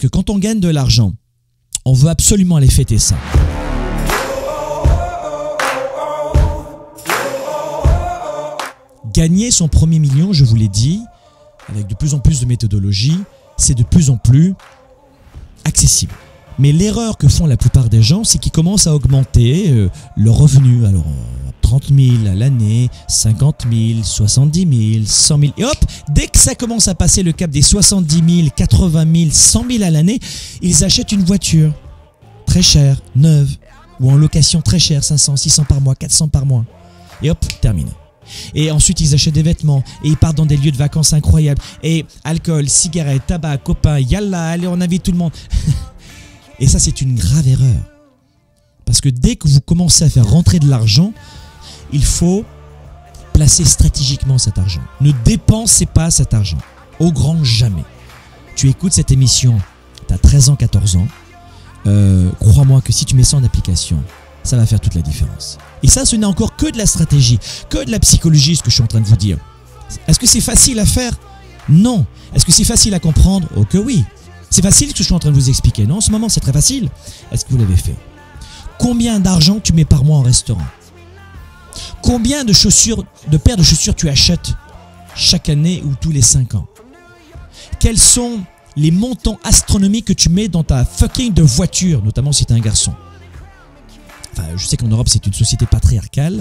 que quand on gagne de l'argent, on veut absolument aller fêter ça. Gagner son premier million, je vous l'ai dit, avec de plus en plus de méthodologie, c'est de plus en plus accessible. Mais l'erreur que font la plupart des gens, c'est qu'ils commencent à augmenter leurs revenus. Alors, 30 000 à l'année, 50 000, 70 000, 100 000. Et hop, dès que ça commence à passer le cap des 70 000, 80 000, 100 000 à l'année, ils achètent une voiture très chère, neuve, ou en location très chère, 500, 600 par mois, 400 par mois. Et hop, terminé. Et ensuite, ils achètent des vêtements et ils partent dans des lieux de vacances incroyables. Et alcool, cigarettes, tabac, copains, yalla, allez, on invite tout le monde. Et ça, c'est une grave erreur. Parce que dès que vous commencez à faire rentrer de l'argent, il faut placer stratégiquement cet argent. Ne dépensez pas cet argent. Au grand jamais. Tu écoutes cette émission, tu as 13 ans, 14 ans. Crois-moi que si tu mets ça en application, ça va faire toute la différence. Et ça, ce n'est encore que de la stratégie, que de la psychologie, ce que je suis en train de vous dire. Est-ce que c'est facile à faire? Non. Est-ce que c'est facile à comprendre? Oh que oui. C'est facile ce que je suis en train de vous expliquer. Non, en ce moment, c'est très facile. Est-ce que vous l'avez fait? Combien d'argent tu mets par mois en restaurant? Combien de chaussures, de paires de chaussures tu achètes chaque année ou tous les 5 ans? Quels sont les montants astronomiques que tu mets dans ta fucking de voiture, notamment si tu es un garçon? Enfin, je sais qu'en Europe, c'est une société patriarcale,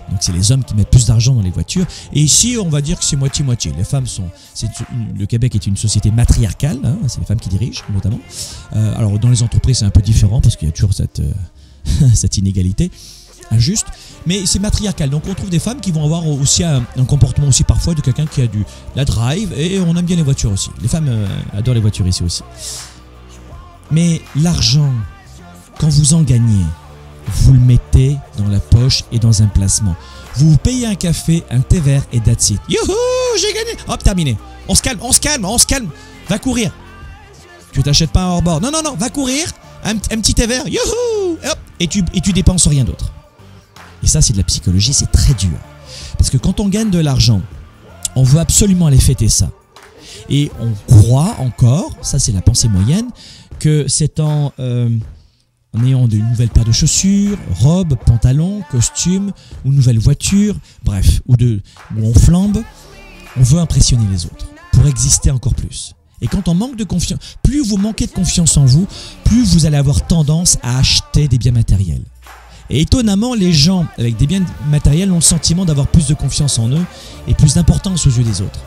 donc c'est les hommes qui mettent plus d'argent dans les voitures. Et ici, on va dire que c'est moitié-moitié. Les femmes sont... Le Québec est une société matriarcale, hein, c'est les femmes qui dirigent, notamment. Alors, dans les entreprises, c'est un peu différent, parce qu'il y a toujours cette, cette inégalité injuste. Mais c'est matriarcal, donc on trouve des femmes qui vont avoir aussi un comportement aussi parfois de quelqu'un qui a la drive, et on aime bien les voitures aussi. Les femmes adorent les voitures ici aussi. Mais l'argent, quand vous en gagnez, vous le mettez dans la poche et dans un placement. Vous payez un café, un thé vert et that's it. Youhou, j'ai gagné. Hop, terminé. On se calme, on se calme, on se calme. Va courir. Tu t'achètes pas un hors-bord. Non, non, non, va courir. Un petit thé vert. Youhou. Hop, et tu dépenses rien d'autre. Et ça, c'est de la psychologie, c'est très dur. Parce que quand on gagne de l'argent, on veut absolument aller fêter ça. Et on croit encore, ça c'est la pensée moyenne, que c'est en ayant de nouvelles paires de chaussures, robes, pantalons, costumes, ou nouvelles voitures, bref, où on flambe, on veut impressionner les autres pour exister encore plus. Et quand on manque de confiance, plus vous manquez de confiance en vous, plus vous allez avoir tendance à acheter des biens matériels. Et étonnamment, les gens avec des biens matériels ont le sentiment d'avoir plus de confiance en eux et plus d'importance aux yeux des autres.